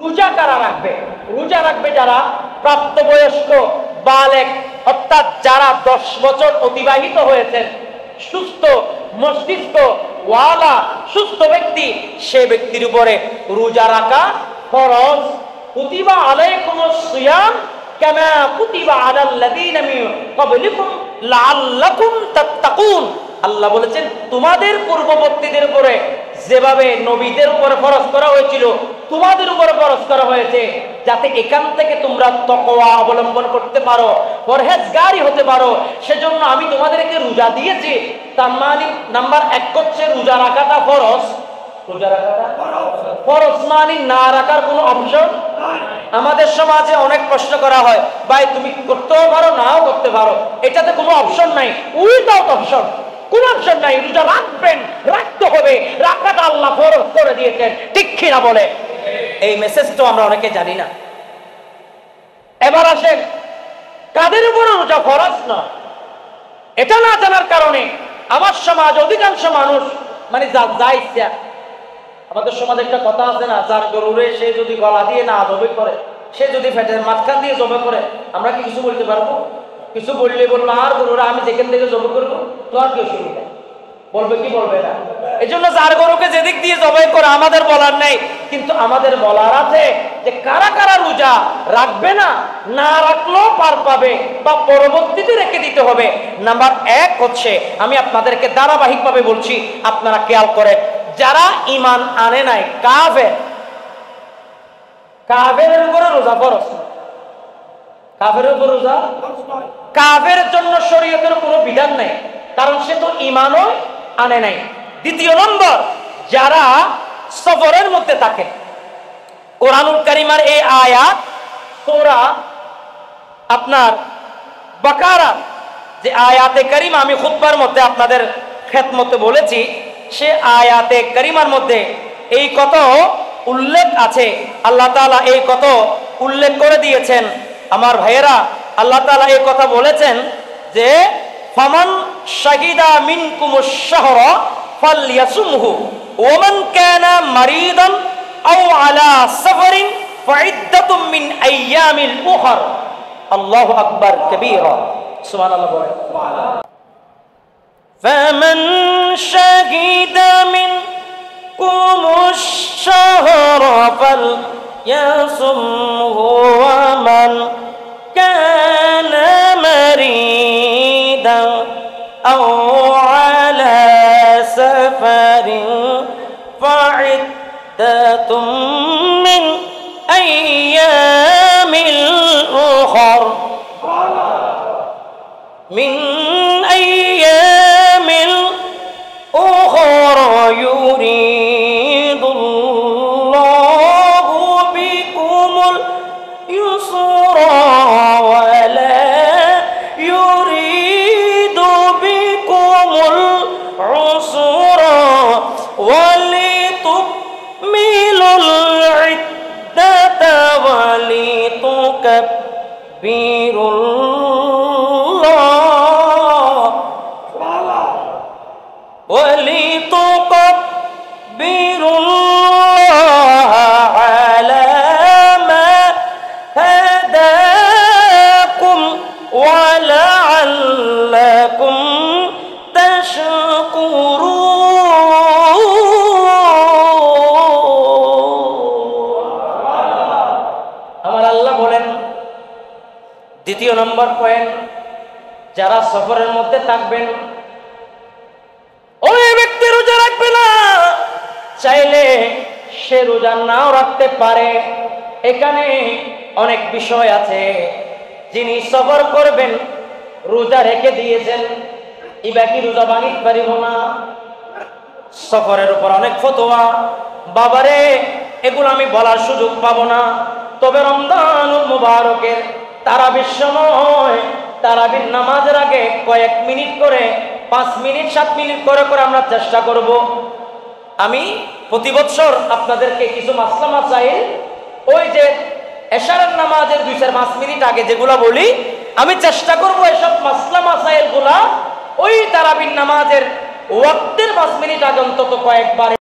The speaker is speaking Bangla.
রোজা কারা রাখবে? রোজা রাখবে যারা প্রাপ্তবয়স্ক বালেগ, অর্থাৎ যারা 10 বছর অতিবাহিত হয়েছেন, সুস্থ মস্তিষ্ক ওয়ালা সুস্থ ব্যক্তি, সে ব্যক্তির উপরে রোজা রাখা ফরজ। কুতিবা আলাইকুমুস সিয়াম কামা কুতিবা আলাল লাযীনা মিন ক্বাবলিকুম লাআল্লাকুম তাত্তাকুন। আল্লাহ বলেছেন তোমাদের পূর্ববর্তীদের উপরে যেভাবে নবীদের উপরে ফরজ করা হয়েছিল তোমাদের উপরে ফরজ করা হয়েছে, যাতে এখান থেকে তোমরা তাকওয়া অবলম্বন করতে পারো, পরহেজগারি হতে পারো, সেজন্য আমি তোমাদেরকে রোজা দিয়েছি। তার মানে নাম্বার 1 হচ্ছে রোজা রাখাটা ফরজ। রোজা রাখাটা ফরজ মানে না রাখার কোনো অপশন। আমাদের সমাজে অনেক প্রশ্ন করা হয়, ভাই তুমি করতেও পারো নাও করতে পারো, এটাতে কোনো অপশন নাই, উইদাউট অপশন, কোন অপশন নাই। রোজা রাখবেন, রাখতে হবে, রাখাটা আল্লাহ ফরজ করে দিয়েছেন, ঠিক কিনা বলে? এই মেসেজ তো আমরা অনেকে জানি না। এবার আসেন কাদের উপরে রোজা ফরজ না, এটা না জানার কারণে আমার সমাজ অধিকাংশ মানুষ মানে যা ইচ্ছা। আমাদের সমাজে একটা কথা আছে না, যার গরুরে সে যদি গলা দিয়ে না জবে করে, সে যদি ফেটের মাঝখান দিয়ে জবে করে, আমরা কি কিছু বলতে পারবো? কিছু বললে বলবো আর গরুরা আমি যেখান থেকে জবে করবো, তো আর কেউ শুনবে, বলবে কি বলবে না। এই জন্য যার গরুকে যেদিক দিয়ে জবাই করে আমাদের বলার নেই, কিন্তু আমাদের বলার আছে যে কারা কারা রোজা রাখবে না, না রাখলেও পার পাবে বা পরবর্তীতে রেখে দিতে হবে। নাম্বার 1 হচ্ছে, আমি আপনাদেরকে ধারাবাহিকভাবে বলছি, আপনারা খেয়াল করেন, যারা ঈমান আনে নাই, কাফের, কাফেরের উপরে রোজা ফরজ। কাফেরের উপর রোজা, কাফের জন্য শরীয়তের কোনো বিধান নাই, কারণ সে তো ঈমানও আনে নাই। দ্বিতীয় নম্বর, যারা সফরের মধ্যে থাকে, কোরআনুল কারীমের এই আয়াত সূরা আপনার বাকারা যে আয়াতে কারীমা আমি খুতবার মধ্যে আপনাদের খেদমতে বলেছি, সে আয়াতে কারীমার মধ্যে এই কত উল্লেখ আছে, আল্লাহ তাআলা এই কত উল্লেখ করে দিয়েছেন। আমার ভাইয়েরা, আল্লাহ তাআলা এই কথা বলেছেন যে ফামান শাহিদা মিনকুমুশ শাহরা ফালইয়াসুমহু ওয়া মান কানা মারিদান আও আলা সাফারিন ফাইদ্দাতুম মিন আইয়ামিল উখর। আল্লাহু আকবার কবীরা। সুবহানাল্লাহ বলেন। ফামান শাহিদা মিনকুমুশ শাহরা ফালইয়াসুমহু ওয়া মান কানা মারিদান আও আলা সাফারিন ফাইদ্দাতুম মিন আইয়ামিল উখর। মিন আইয়ামিল উখর ইউরিদুল্লাহু বিকুমুল ইউসরা ওয়া লা ইউরিদু বিকুমুল উসরা ওয়া লিতুকমিলুল ইদ্দাতা ওয়া লিতুকাব্বিরুল্লাহ ولتكبروا على ما هداكم ولعلكم تشكرون। আমার আল্লাহ বলেন, দ্বিতীয় নম্বর পয়েন্ট, যারা সফরের মধ্যে থাকবেন ওই ব্যক্তি রোজা রাখবে না, চাইলে সে রোজা নাও রাখতে পারে। এখানে অনেক বিষয় আছে। যিনি সফর করবেন রোজা রেখে দিয়েছেন, এবার কি রোজা ভাঙিতে পারিব না? সফরের উপর অনেক ফতোয়া, বাবারে এগুলো আমি বলার সুযোগ পাবো না। তবে রমজানুল মুবারকের তারাবির সময়, তারাবির নামাজের আগে কয়েক মিনিট করে, 5 মিনিট 7 মিনিট করে করে আমরা চেষ্টা করব। আমি প্রতি বছর আপনাদেরকে কিছু মাসলা মাসাইল, ওই যে এশারের নামাজের 2-5 মিনিট আগে যেগুলো বলি, আমি চেষ্টা করব এসব মাসলা মাসাইল গুলা ওই তারাবির নামাজের ওয়াক্তের 5 মিনিট আগে অন্তত কয়েকবার